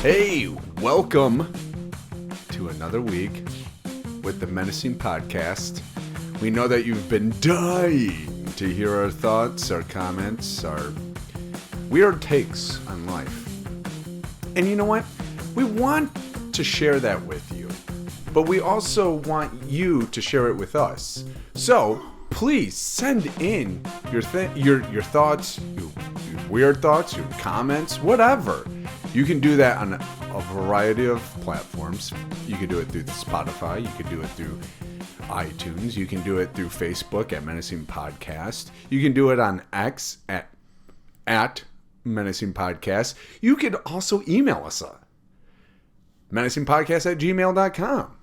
Hey, welcome to another week with the Menacing Podcast. We know that you've been dying to hear our thoughts, our comments, our weird takes on life. And you know what? We want to share that with you, but we also want you to share it with us. So please send in your thoughts, your weird thoughts, your comments, whatever. You can do that on a variety of platforms. You can do it through the Spotify. You can do it through iTunes. You can do it through Facebook at Menacing Podcast. You can do it on X at Menacing Podcast. You can also email us at menacingpodcast@gmail.com.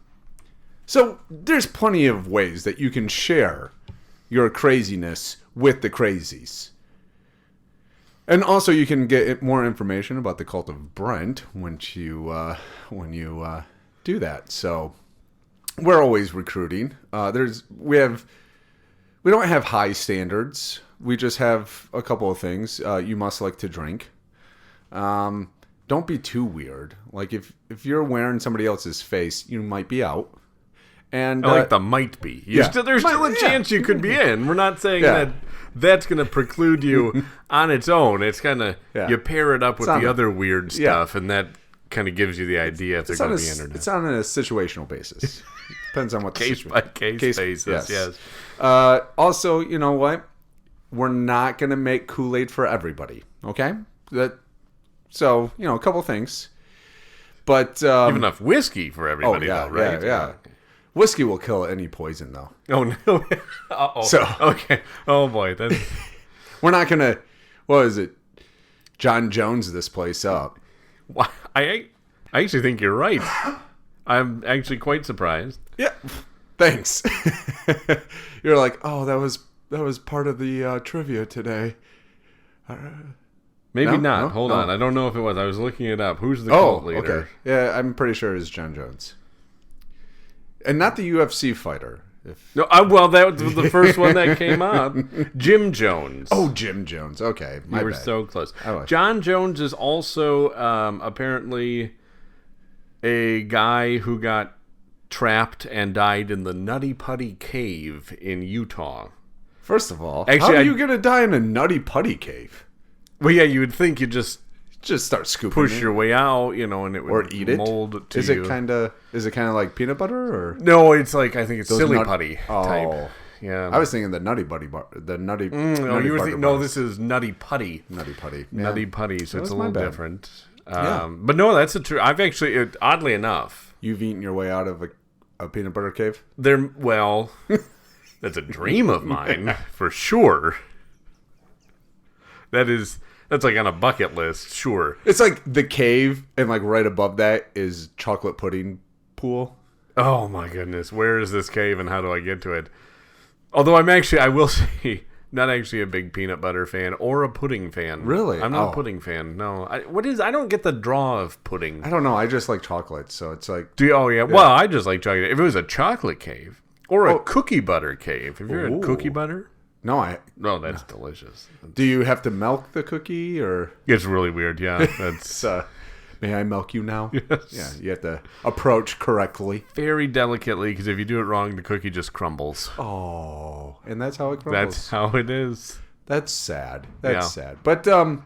So there's plenty of ways that you can share your craziness with the crazies. And also, you can get more information about the Cult of Brent when you do that. So we're always recruiting. We don't have high standards. We just have a couple of things. You must like to drink. Don't be too weird. Like if you're wearing somebody else's face, you might be out. And I like the might be. There's still a chance you could be in. We're not saying that that's going to preclude you on its own. It's kind of, you pair it up with the other weird stuff, and that kind of gives you the idea if they're going to be in or not. It's on a situational basis. Depends on what the situation. Case-by-case basis, yes. Also, you know what? We're not going to make Kool-Aid for everybody, okay? So, a couple things. But even enough whiskey for everybody, though, right? Yeah. Whiskey will kill any poison, though. Oh, no. Uh-oh. So, okay. Oh, boy. We're not going to, what is it? John Jones this place up. I actually think you're right. I'm actually quite surprised. Yeah. Thanks. You're like, oh, that was part of the trivia today. Maybe not. No? Hold on. I don't know if it was. I was looking it up. Who's the cult leader? Okay. Yeah, I'm pretty sure it's John Jones. And not the UFC fighter. No, well, that was the first one that came up. Jim Jones. Oh, Jim Jones. Okay, you were so close. John Jones is also apparently a guy who got trapped and died in the Nutty Putty Cave in Utah. First of all, actually, how are you going to die in a Nutty Putty Cave? Well, yeah, you would think you just start scooping, push your way out, and it would or eat mold to is you. Is it kind of like peanut butter or? No, it's like I think it's silly putty type. Yeah, I was thinking the Nutty Buddy bar, the Nutty. No, you were thinking. No, this is Nutty Putty. Nutty Putty. Yeah. Nutty Putty. So it's a little different. But no, that's a true. I've actually, oddly enough, you've eaten your way out of a peanut butter cave. That's a dream of mine for sure. That's like on a bucket list, sure. It's like the cave, and like right above that is chocolate pudding pool. Oh my goodness, where is this cave and how do I get to it? Although I will say, not actually a big peanut butter fan or a pudding fan. Really? I'm not a pudding fan, no. I don't get the draw of pudding. I don't know, I just like chocolate, so it's like... Well, I just like chocolate. If it was a chocolate cave, or a cookie butter cave. Have you ever had cookie butter? No, that's delicious. Do you have to milk the cookie, or? It's really weird, yeah. That's may I milk you now? Yes. Yeah, you have to approach correctly. Very delicately, because if you do it wrong, the cookie just crumbles. Oh, and that's how it crumbles. That's how it is. That's sad. That's sad. But, well,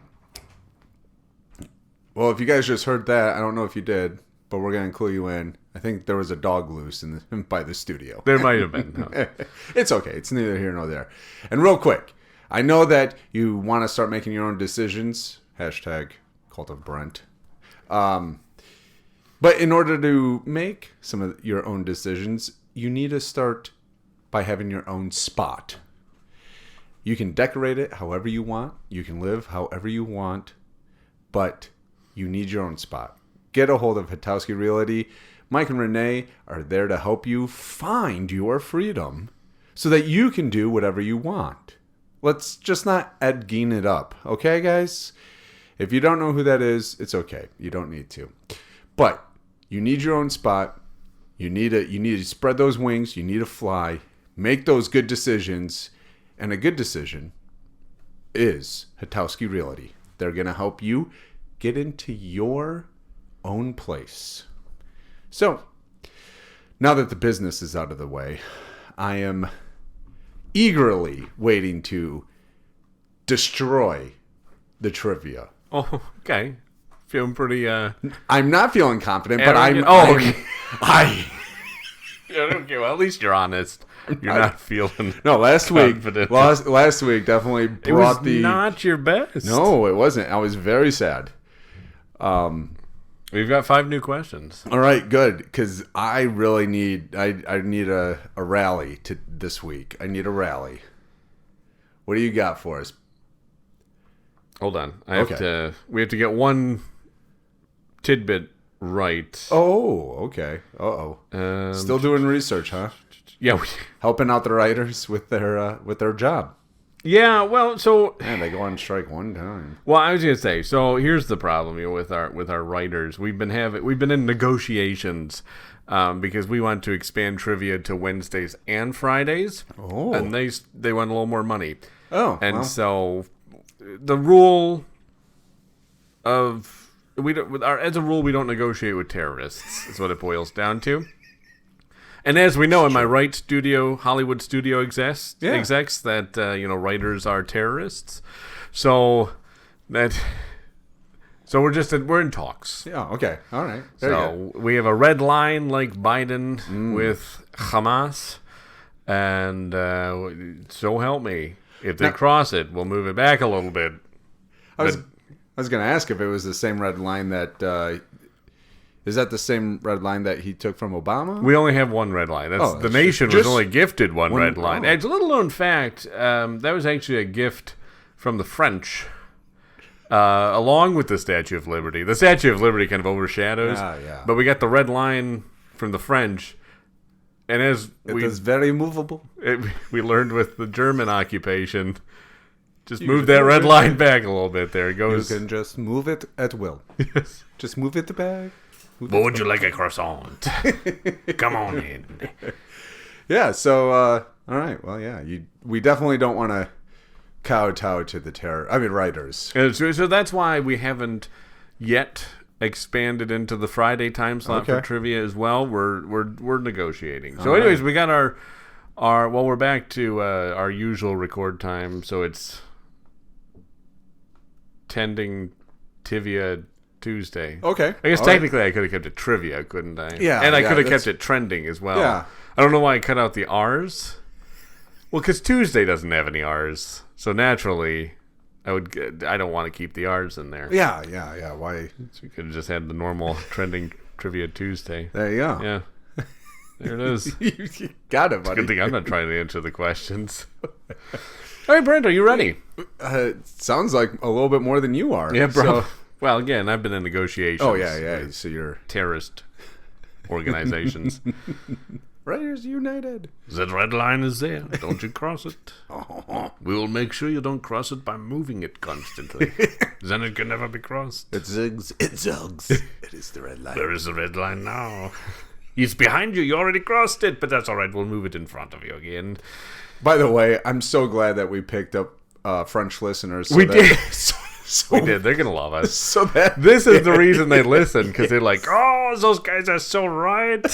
if you guys just heard that, I don't know if you did, but we're going to clue you in. I think there was a dog loose by the studio. There might have been. No. It's okay. It's neither here nor there. And real quick, I know that you want to start making your own decisions. Hashtag Cult of Brent. But in order to make some of your own decisions, you need to start by having your own spot. You can decorate it however you want. You can live however you want. But you need your own spot. Get a hold of Hitowski Realty. Mike and Renee are there to help you find your freedom so that you can do whatever you want. Let's just not Ed Gein it up, okay, guys? If you don't know who that is, it's okay. You don't need to. But you need your own spot. You need to spread those wings. You need to fly. Make those good decisions. And a good decision is Hatowski Realty. They're going to help you get into your own place. So, now that the business is out of the way, I am eagerly waiting to destroy the trivia. Oh, okay. Feeling pretty, I'm not feeling confident, but okay, well, at least you're honest. You're not feeling No, last confident. week definitely brought it was not your best. No, it wasn't. I was very sad. We've got 5 new questions. All right, good, because I really need I need a rally to this week. I need a rally. What do you got for us? Hold on. We have to get one tidbit right. Oh, okay. Still doing research, huh? Yeah, helping out the writers with their job. Yeah, well, so man, they go on strike one time. Well, I was gonna say, so here's the problem with our writers. We've been in negotiations because we want to expand trivia to Wednesdays and Fridays. Oh, and they want a little more money. Oh, and so the rule of as a rule we don't negotiate with terrorists. Is what it boils down to. And as we know in my Hollywood studio execs that writers are terrorists. So we're in talks. Yeah, okay. All right. So we have a red line like Biden with Hamas, and so help me. If they cross it, we'll move it back a little bit. I was going to ask if it was the same red line that is that the same red line that he took from Obama? We only have one red line. The nation was only gifted one red line. It's a little known fact. That was actually a gift from the French, along with the Statue of Liberty. The Statue of Liberty kind of overshadows. Yeah. But we got the red line from the French. And it is very movable. We learned with the German occupation, move that red line back a little bit there. It goes. You can just move it at will. Yes. Just move it back. But would you like a croissant? Come on in. Yeah, so, all right. Well, yeah, we definitely don't want to kowtow to the writers. So that's why we haven't yet expanded into the Friday time slot for trivia as well. We're negotiating. So anyways, we got our we're back to our usual record time. So it's tending Tivia Tuesday. Okay. I guess technically I could have kept it trivia, couldn't I? Yeah. And I could have kept it trending as well. Yeah. I don't know why I cut out the R's. Well, because Tuesday doesn't have any R's. So naturally, I don't want to keep the R's in there. Yeah. Why? So we could have just had the normal trending trivia Tuesday. There you go. Yeah. There it is. You got it, buddy. Good thing I'm not trying to answer the questions. All right, Brent, are you ready? Sounds like a little bit more than you are. Yeah, bro. So. Well, again, I've been in negotiations. Oh, yeah. So you're terrorist organizations. Writers United. That red line is there. Don't you cross it. We will make sure you don't cross it by moving it constantly. Then it can never be crossed. It zigs. It zugs. It is the red line. Where is the red line now? He's behind you. You already crossed it, but that's all right. We'll move it in front of you again. By the way, I'm so glad that we picked up French listeners. We did. We did. They're going to love us. So that this is the reason they listen, because they're like, oh, those guys are so right.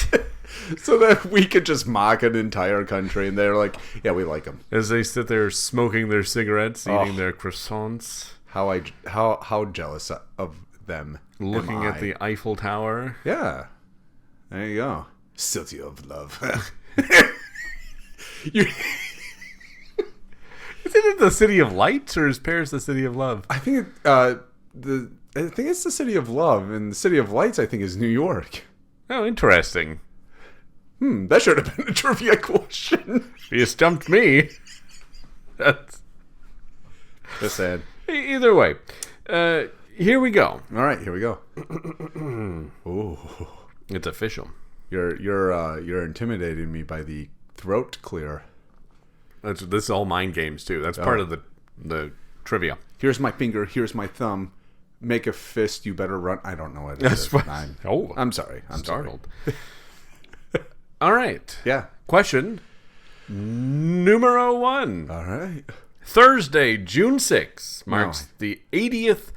So that we could just mock an entire country, and they're like, yeah, we like them. As they sit there smoking their cigarettes, eating their croissants. How jealous of them. Looking at the Eiffel Tower. Yeah. There you go. City of love. Isn't it the City of Lights, or is Paris the City of Love? I think it's the City of Love, and the City of Lights, I think, is New York. Oh, interesting. That should have been a trivia question. You stumped me. That's just sad. Either way, here we go. All right, here we go. Ooh, it's official. You're intimidating me by the throat clear. This is all mind games too. That's part of the trivia. Here's my finger. Here's my thumb. Make a fist. You better run. I don't know what it is. I'm sorry. I'm startled. All right. Yeah. Question numero 1. All right. Thursday, June 6th, marks the 80th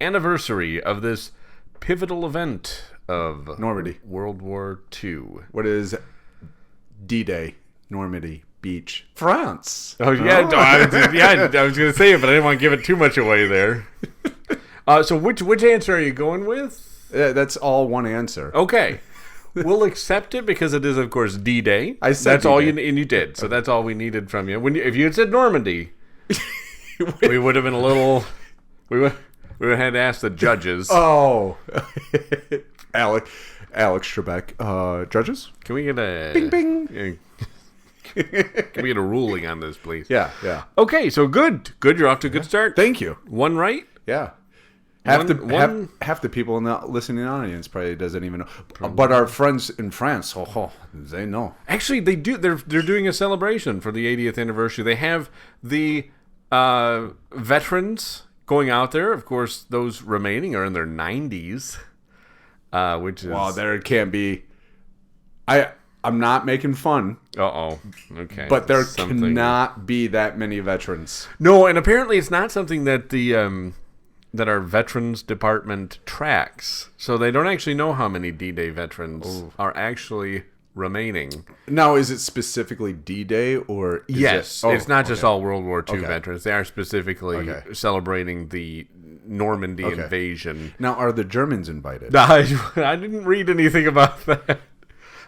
anniversary of this pivotal event of Normandy. World War II. What is D-Day, Normandy Beach, France? Oh, yeah. Oh. I was going to say it, but I didn't want to give it too much away there. So which answer are you going with? That's all one answer. Okay. We'll accept it because it is, of course, D-Day. I said that's D-Day. all you did. So that's all we needed from you. If you had said Normandy, we would have been a little. We would have had to ask the judges. Oh, Alex Trebek, judges. Can we get a bing bing? Can we get a ruling on this, please? Yeah. Okay, so good. You're off to a good start. Thank you. One right. Yeah. Half the people in the listening audience probably doesn't even know. But our friends in France, they know. Actually, they do. They're doing a celebration for the 80th anniversary. They have the veterans going out there. Of course, those remaining are in their 90s, which is... Well, there can't be... I'm not making fun. Okay. But there cannot be that many veterans. No, and apparently it's not something that that our veterans department tracks. So they don't actually know how many D-Day veterans are actually remaining. Now, is it specifically D-Day or... Yes. It's not just all World War II veterans. They are specifically celebrating the Normandy invasion. Now, are the Germans invited? I didn't read anything about that.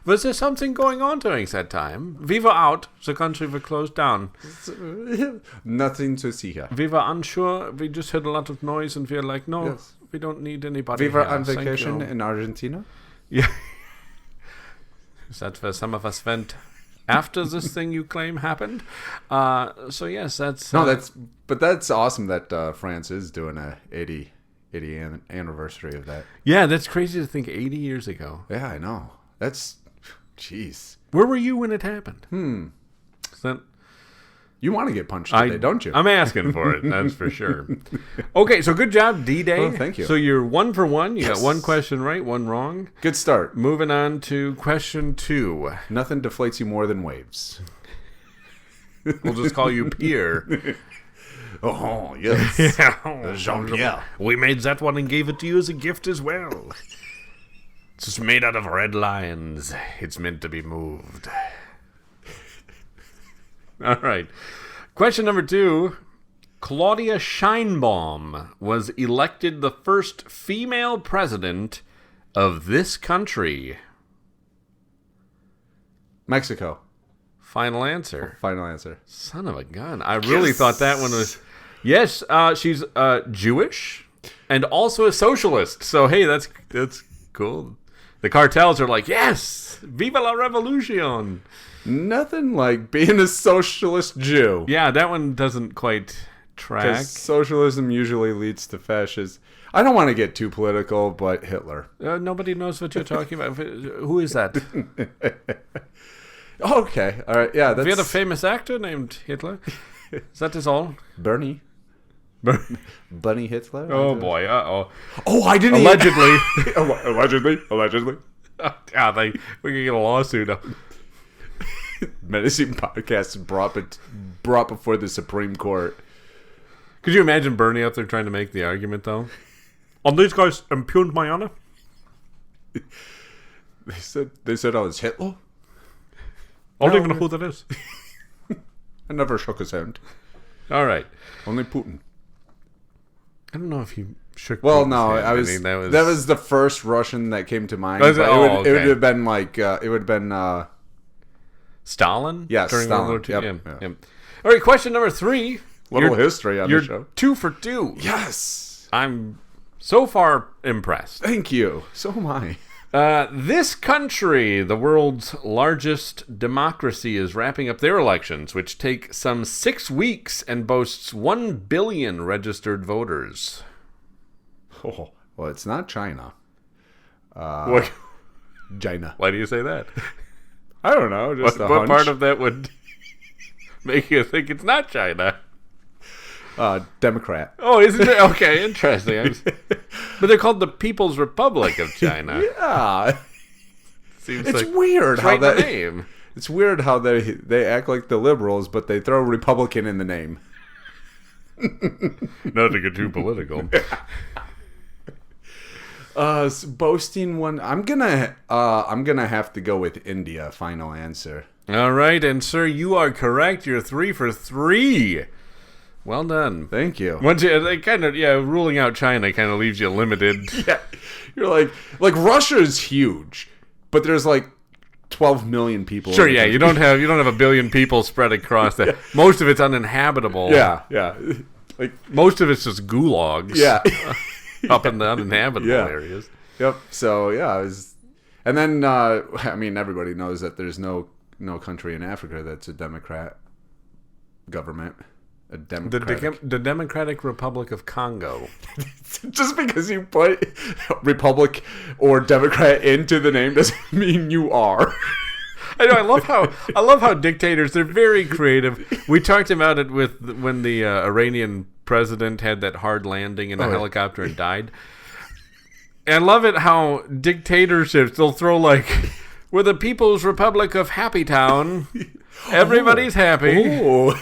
Was there something going on during that time? We were out. The country was closed down. Nothing to see here. We were unsure. We just heard a lot of noise and we were like, no, we don't need anybody. We were on vacation in Argentina. Yeah. Is that where some of us went after this thing you claim happened? So yes, that's... No, that's awesome that France is doing a 80 anniversary of that. Yeah, that's crazy to think 80 years ago. Yeah, I know. That's... Jeez. Where were you when it happened? You want to get punched today, don't you? I'm asking for it, that's for sure. Okay, so good job, D-Day. Oh, thank you. So you're 1 for 1. You got one question right, one wrong. Good start. Moving on to question 2. Nothing deflates you more than waves. We'll just call you Pierre. Oh, yes. Jean-Pierre. We made that one and gave it to you as a gift as well. It's made out of red lions. It's meant to be moved. All right. Question number 2. Claudia Sheinbaum was elected the first female president of this country. Mexico. Final answer. Final answer. Son of a gun. I really thought that one was... Yes, she's Jewish and also a socialist. So, hey, that's cool. The cartels are like, yes, viva la revolution. Nothing like being a socialist Jew. Yeah, that one doesn't quite track. Because socialism usually leads to fascism. I don't want to get too political, but Hitler. Nobody knows what you're talking about. Who is that? Okay, all right, yeah. We had a famous actor named Hitler. Is that his all? Bunny Hitler? Oh, boy, uh-oh. Oh, I didn't Allegedly. Allegedly. Yeah, we can get a lawsuit up. Menacing podcast brought before the Supreme Court. Could you imagine Bernie up there trying to make the argument, though? And these guys impugned my honor? They said I was Hitler? I don't even know who that is. I never shook his hand. All right. Only Putin. I don't know if he shook. Well, Putin's no, hand. that was the first Russian that came to mind. It would have been like Stalin. Yeah, during Stalin. World War II. Yep. All right, question number 3. Little history on the show. You're 2 for 2. Yes, I'm so far impressed. Thank you. So am I. This country, the world's largest democracy, is wrapping up their elections, which take some 6 weeks and boasts 1 billion registered voters. Oh, well, it's not China. What? China. Why do you say that? I don't know. Just what part of that would make you think it's not China? Democrat. Oh, isn't it? Okay, interesting. But they're called the People's Republic of China. Yeah. Seems it's like weird it's how right that name. It's weird how they act like the liberals, but they throw Republican in the name. Not to get too political. Boasting one. I'm gonna have to go with India. Final answer. All right, and sir, you are correct. You're 3 for 3. Well done. Thank you. Once ruling out China kind of leaves you limited. Yeah, you're like Russia's huge, but there's like 12 million people. Sure, yeah, you don't have a billion people spread across that. Most of it's uninhabitable. Yeah. Like most of it's just gulags. Yeah. Up in the uninhabitable areas. Yep. So and then everybody knows that there's no country in Africa that's a Democrat government. The Democratic Republic of Congo. Just because you put Republic or Democrat into the name doesn't mean you are. I know. I love how dictators, they're very creative. We talked about it when the Iranian president had that hard landing in a helicopter and died. And I love it how dictatorships, they'll throw like, we're the People's Republic of Happy Town. Everybody's happy. Oh.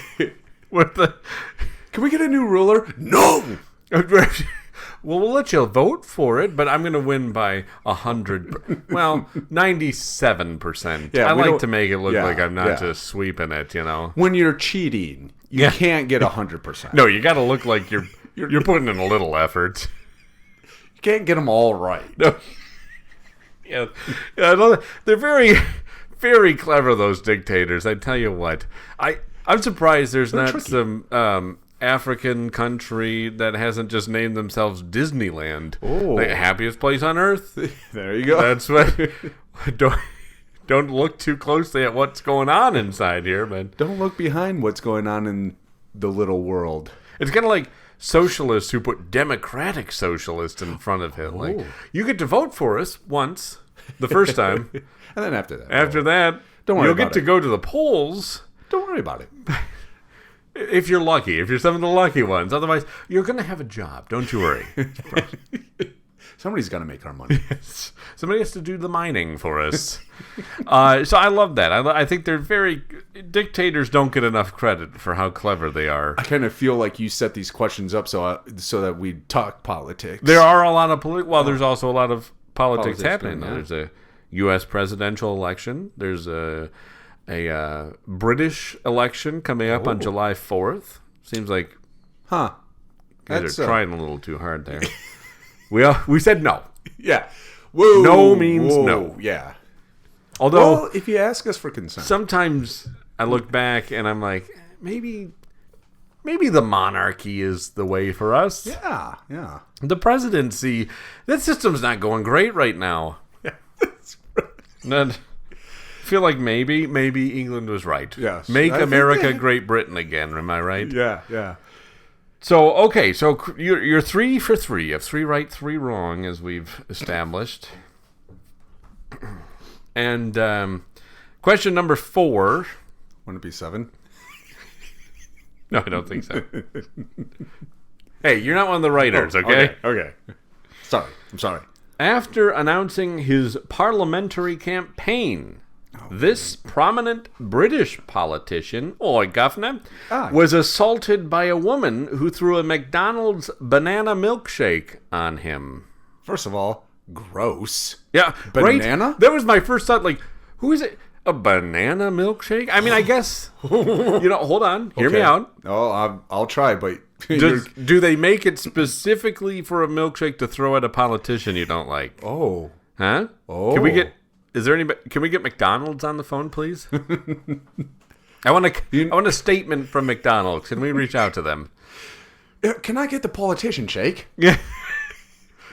Can we get a new ruler? No. Well, we'll let you vote for it, but I'm going to win by 100. Well, 97%. Yeah, I like to make it look like I'm not just sweeping it. When you're cheating, you can't get 100%. No, you got to look like you're putting in a little effort. You can't get them all right. No. Yeah, they're very, very clever. Those dictators. I tell you what, I'm surprised there's not tricky. Some African country that hasn't just named themselves Disneyland. Oh. Like, happiest place on earth. There you go. That's what. Don't look too closely at what's going on inside here, man. Don't look behind what's going on in the little world. It's kind of like socialists who put democratic socialist in front of him. Like, you get to vote for us once, the first time. And then after that, don't worry you'll about get to go to the polls. Don't worry about it. If you're lucky. If you're some of the lucky ones. Otherwise, you're going to have a job. Don't you worry. Somebody's got to make our money. Yes. Somebody has to do the mining for us. So I love that. I think they're very... Dictators don't get enough credit for how clever they are. I kind of feel like you set these questions up so that we talk politics. There are a lot of... there's also a lot of politics happening. Yeah. There's a U.S. presidential election. There's a British election coming up on July 4th. Seems like guys are trying a little too hard there. We said no. Yeah. Whoa, no means no. Yeah. Although, if you ask us for consent. Sometimes I look back and I'm like, maybe the monarchy is the way for us. Yeah, yeah. The presidency, that system's not going great right now. Yeah, that's right. I feel like maybe England was right. Yes. Make America Great Britain again. Am I right? Yeah, yeah. So, okay, so you're 3 for 3. You have 3 right, 3 wrong, as we've established. And question number 4. Wouldn't it be 7? No, I don't think so. Hey, you're not one of the writers, okay? Okay. I'm sorry. After announcing his parliamentary campaign, this prominent British politician, Governor, was assaulted by a woman who threw a McDonald's banana milkshake on him. First of all, gross. Yeah, banana? Right? That was my first thought. Like, who is it? A banana milkshake? I mean, I guess. Hold on. Hear me out. Oh, I'll try, but do they make it specifically for a milkshake to throw at a politician you don't like? Oh, huh? Oh, Can we get McDonald's on the phone, please? I want a statement from McDonald's. Can we reach out to them? Can I get the politician shake? Yeah.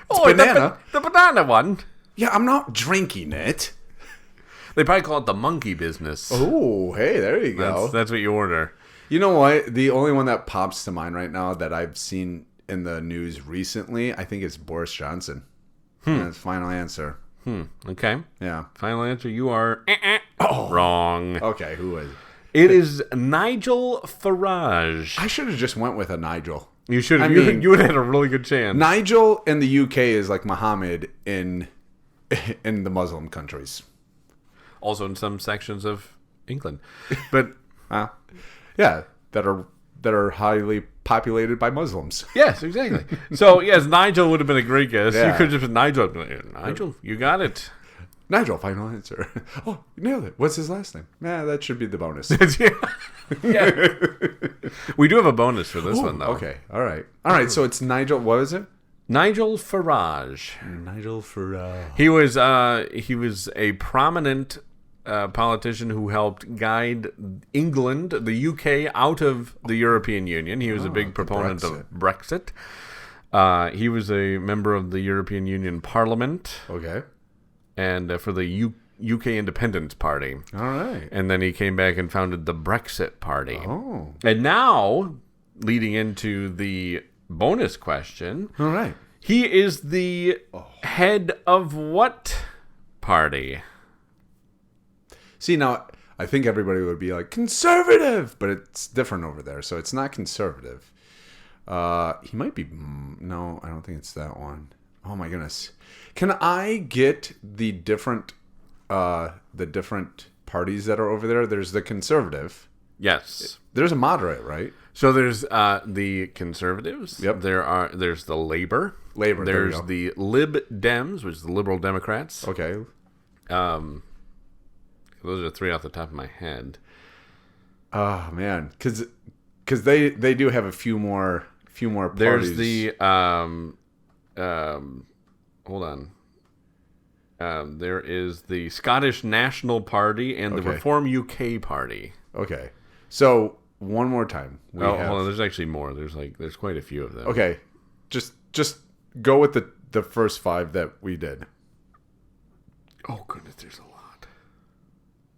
Banana. The banana one. Yeah, I'm not drinking it. They probably call it the monkey business. Oh, hey, there you go. That's what you order. You know what? The only one that pops to mind right now that I've seen in the news recently, I think it's Boris Johnson. That's final answer. Okay. Yeah. Final answer. You are wrong. Okay, who is it? It is Nigel Farage. I should have just went with a Nigel. You should have. You would have had a really good chance. Nigel in the UK is like Muhammad in the Muslim countries. Also in some sections of England. But yeah, that are highly populated by Muslims. Yes, exactly. So, yes, Nigel would have been a great guess. Yeah. You could have just been Nigel. Nigel, you got it. Nigel, final answer. Oh, you nailed it. What's his last name? That should be the bonus. Yeah. We do have a bonus for this one, though. Okay. All right. So it's Nigel. What is it? Nigel Farage. Nigel Farage. He was a prominent politician who helped guide England, the UK, out of the European Union. He was a big proponent of Brexit. He was a member of the European Union Parliament. Okay. And for the UK Independence Party. All right. And then he came back and founded the Brexit Party. Oh. And now, leading into the bonus question. All right. He is the head of what party? See, now, I think everybody would be like, conservative, but it's different over there, so it's not conservative. He might be... No, I don't think it's that one. Oh, my goodness. Can I get the different parties that are over there? There's the conservative. Yes. There's a moderate, right? So there's the Conservatives. Yep. There's the Labor. There's the Lib Dems, which is the Liberal Democrats. Okay. Those are three off the top of my head. Oh man, because they do have a few more parties. There's the hold on. There is the Scottish National Party and the Reform UK Party. Okay. So one more time. Hold on. There's actually more. There's quite a few of them. Okay. Just go with the first five that we did. Oh goodness, there's a lot.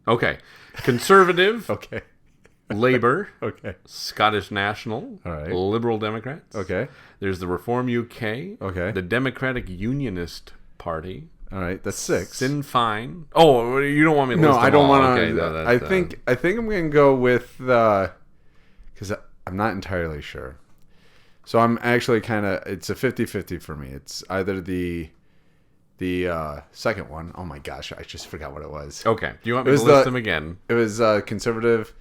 Okay. Conservative. Okay. Labour. Okay. Scottish National. All right. Liberal Democrats. Okay. There's the Reform UK. Okay. The Democratic Unionist Party. All right, that's 6. Sinn Féin. Oh, you don't want me to list them all? No, I don't want to. Okay, no, I think I'm going to go with because I'm not entirely sure. So I'm actually kind of, it's a 50-50 for me. It's either the second one. Oh my gosh, I just forgot what it was. Okay. Do you want me to list them again? It was conservative.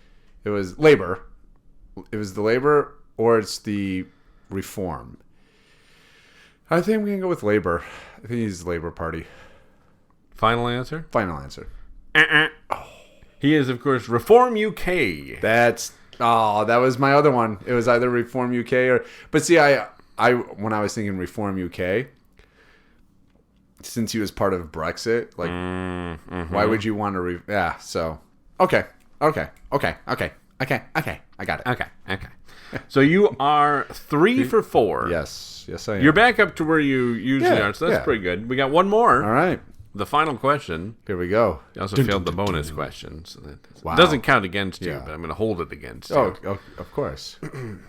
It was Labor. It was the Labor, or it's the Reform. I think I'm going to go with Labor. I think he's the Labor Party. Final answer? Final answer. He is, of course, Reform UK. That was my other one. It was either Reform UK or... But see, I when I was thinking Reform UK, since he was part of Brexit, like, why would you want to... Yeah, so... Okay. I got it. Okay. So you are 3 for 4. Yes, I am. You're back up to where you usually are, so that's pretty good. We got one more. All right. The final question. Here we go. You also failed the bonus question, so that doesn't count against you, but I'm going to hold it against you. Oh, of course. Dun,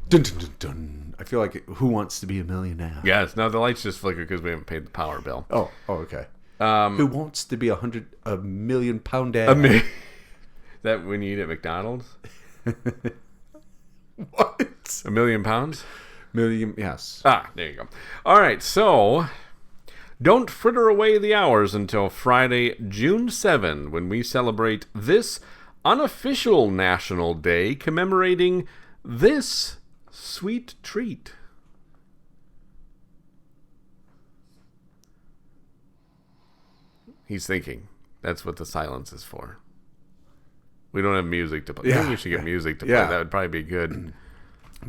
dun, dun, dun. I feel like Who Wants to Be a Millionaire? Yes. No, the lights just flicker because we haven't paid the power bill. Oh, okay. Who wants to be a million pound dad? Is that when you eat at McDonald's? What? £1 million? Yes. Ah, there you go. All right, so don't fritter away the hours until Friday, June 7, when we celebrate this unofficial national day commemorating this sweet treat. He's thinking. That's what the silence is for. We don't have music to play. Yeah. Maybe we should get music to play. Yeah. That would probably be good.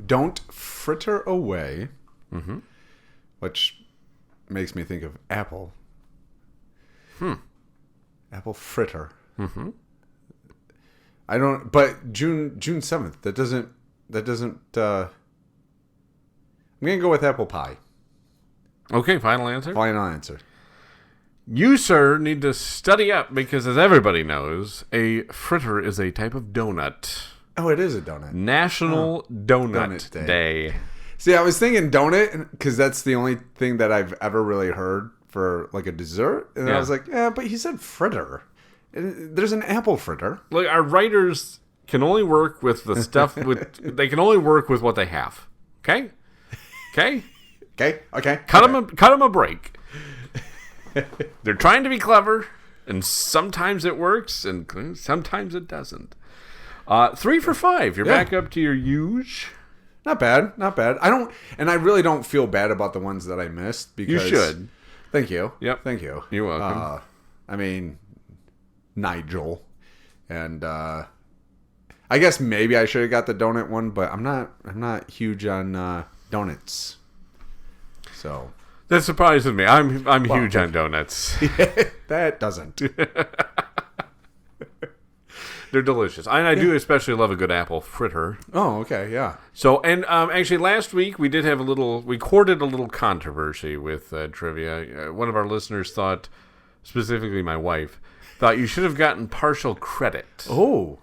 Don't fritter away, which makes me think of Apple. Apple fritter. I don't. But June 7th. That doesn't. I'm gonna go with apple pie. Okay, final answer. Final answer. You, sir, need to study up because, as everybody knows, a fritter is a type of donut. Oh, it is a donut. National Donut Day. See, I was thinking donut because that's the only thing that I've ever really heard for like a dessert. And I was like, yeah, but he said fritter. There's an apple fritter. Look, our writers can only work with the stuff they can only work with what they have. Okay? Okay. Cut them a break. They're trying to be clever, and sometimes it works, and sometimes it doesn't. 3 for 5. You're back up to your huge. Not bad. I really don't feel bad about the ones that I missed because you should. Thank you. Yep. Thank you. You're welcome. I mean, Nigel, and I guess maybe I should have got the donut one, but I'm not huge on donuts. So that surprises me. I'm huge on donuts. That doesn't. They're delicious. I do especially love a good apple fritter. Oh, okay, yeah. So, and actually last week we courted a little controversy with trivia. One of our listeners thought, specifically my wife, thought you should have gotten partial credit. Oh.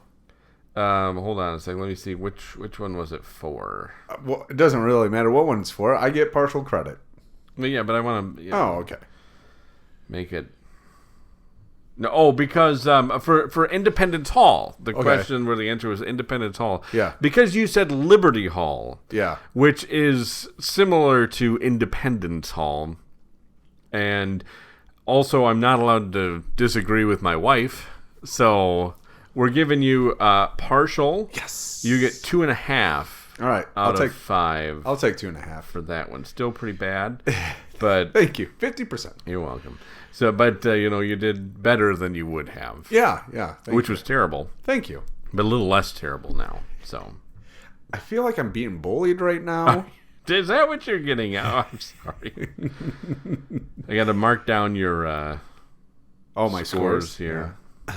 Hold on a second. Let me see. Which one was it for? Well, it doesn't really matter what one it's for. I get partial credit. Well, yeah, but I want to... Oh, okay. Make it... No, because for Independence Hall, the question where the answer was Independence Hall. Yeah. Because you said Liberty Hall. Yeah. Which is similar to Independence Hall. And also, I'm not allowed to disagree with my wife. So, we're giving you partial. Yes. You get 2.5. All right. Out of 5. I'll take 2.5 for that one. Still pretty bad. But thank you. 50%. You're welcome. So, but you did better than you would have. Yeah. Which was terrible. Thank you. But a little less terrible now. So, I feel like I'm being bullied right now. Is that what you're getting at? Oh, I'm sorry. I got to mark down your my scores here. Yeah.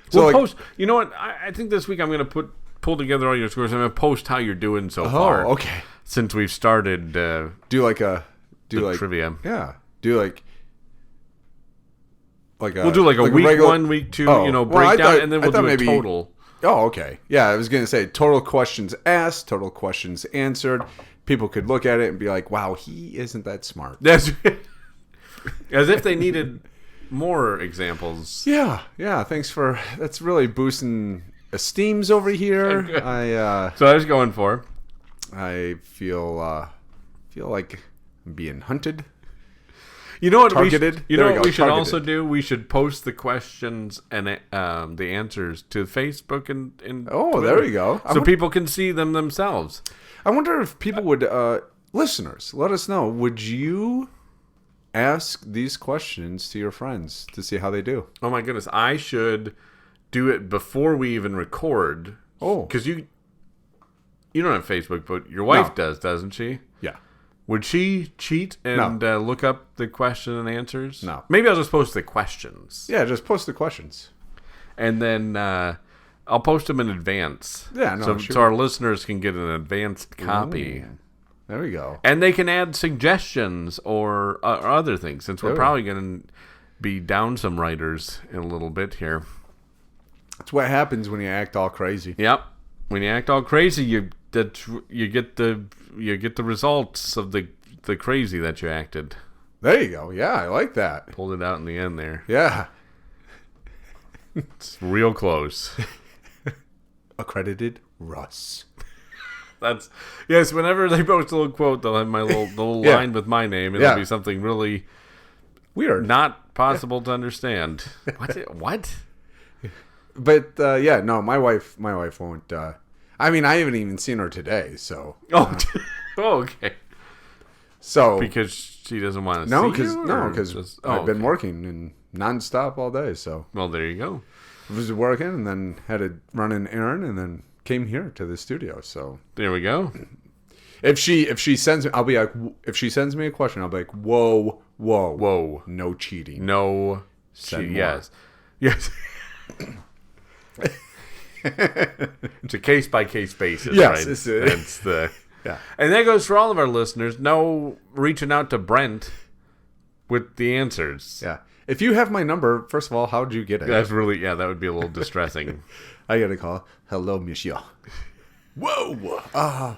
So post. You know what? I think this week I'm going to pull together all your scores. I'm going to post how you're doing so far. Oh, okay. Since we've started. Do trivia. Yeah. Do like we'll do like a week regular, 1, week 2, breakdown, and then we'll do a total. Oh, okay. Yeah, I was going to say total questions asked, total questions answered. People could look at it and be like, wow, he isn't that smart. That's as if they needed more examples. Yeah. That's really boosting esteems over here. So I was going for. I feel like I'm being hunted. You know what? Targeted. We should also do? We should post the questions and the answers to Facebook and Twitter, there we go. So people can see them themselves. I wonder if people would, listeners, let us know. Would you ask these questions to your friends to see how they do? Oh my goodness! I should do it before we even record. Oh, because you don't have Facebook, but your wife does, doesn't she? Yeah. Would she cheat and look up the question and answers? No. Maybe I'll just post the questions. Yeah, just post the questions. And then I'll post them in advance. Yeah, no, so our listeners can get an advanced copy. Ooh, there we go. And they can add suggestions or other things, since we're probably going to be down some writers in a little bit here. That's what happens when you act all crazy. Yep. When you act all crazy, you get the results of the crazy that you acted. There you go. Yeah, I like that. Pulled it out in the end there. Yeah. It's real close. Accredited Russ. That's yes. Whenever they post a little quote, they'll have my little line with my name. It'll be something really weird, not possible to understand. What? But no, my wife won't. I mean, I haven't even seen her today, so. Okay. So because she doesn't want to see you? Because I've been working and nonstop all day. So well, there you go. I was working and then had to run an errand and then came here to the studio. So there we go. If she sends me, I'll be like, if she sends me a question, I'll be like, whoa, no cheating, no cheating. Yes. It's a case-by-case basis, right? That's the and that goes for all of our listeners. No reaching out to Brent with the answers. Yeah. If you have my number, first of all, how'd you get it? That's really that would be a little distressing. I got a call. Hello, monsieur. Whoa. I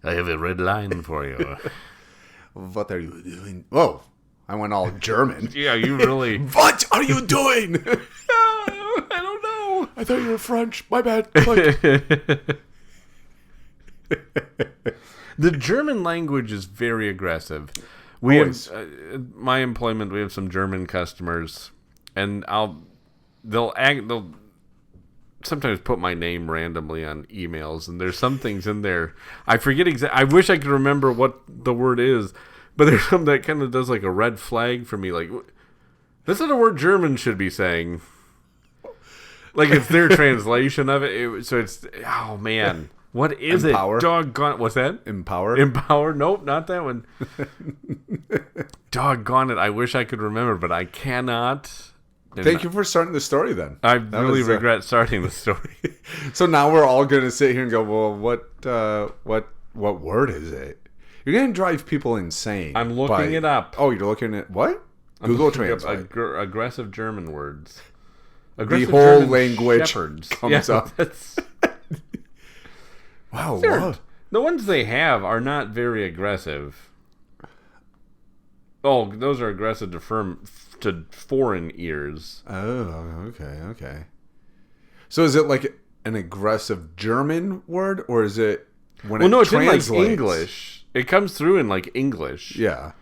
have a red line for you. What are you doing? Whoa. I went all German. Yeah, you really. What are you doing? I don't know. I thought you were French. My bad. The German language is very aggressive. We have my employment. We have some German customers, and they'll sometimes put my name randomly on emails, and there's some things in there I forget exactly. I wish I could remember what the word is, but there's something that kind of does like a red flag for me. Like, this is a word German should be saying. Like, it's their translation of it. So it's, oh man, what is Empower. It? Doggone, what's that? Empower. Empower? Nope, not that one. Doggone it! I wish I could remember, but I cannot. Thank you for starting the story then. I really regret starting the story. So now we're all going to sit here and go, well, what word is it? You're going to drive people insane. I'm looking it up. Oh, you're looking at what? Google Translate. Aggressive German words. The whole German language shepherds. Comes up. Wow. The ones they have are not very aggressive. Oh, those are aggressive to foreign ears. Oh, okay. So is it like an aggressive German word, or is it when it's translates? In like English. It comes through in like English. Yeah.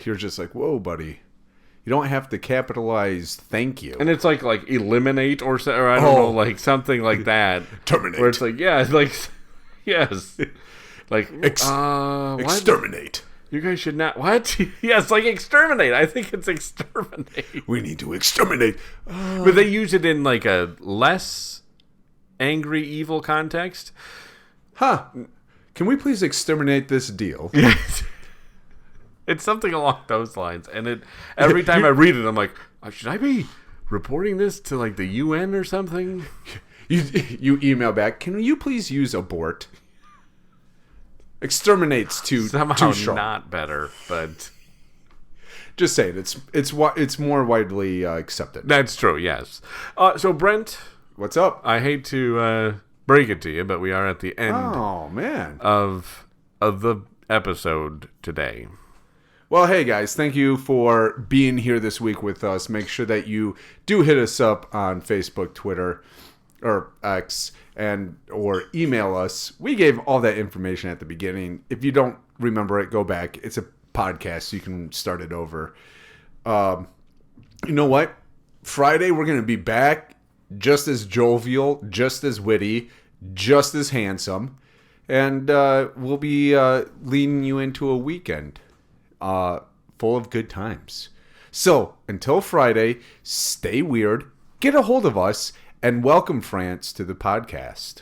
You're just like, whoa, buddy. You don't have to capitalize thank you. And it's like eliminate or I don't know, like something like that. Terminate. Where it's like, yeah, it's like, yes. Like, exterminate. What? You guys should not. What? Yes, like exterminate. I think it's exterminate. We need to exterminate. But they use it in like a less angry, evil context. Huh. Can we please exterminate this deal? Yes. It's something along those lines. And every time I read it, I'm like, should I be reporting this to like the UN or something? You email back, can you please use abort? Exterminates somehow too strong. Not better, but just say it. It's more widely accepted. That's true. Yes. So Brent, what's up? I hate to break it to you, but we are at the end. Oh man, of the episode today. Well, hey guys, thank you for being here this week with us. Make sure that you do hit us up on Facebook, Twitter, or X, or email us. We gave all that information at the beginning. If you don't remember it, go back. It's a podcast, so you can start it over. You know what? Friday, we're going to be back just as jovial, just as witty, just as handsome. And we'll be leading you into a weekend full of good times. So, until Friday, stay weird, get a hold of us, and welcome France to the podcast.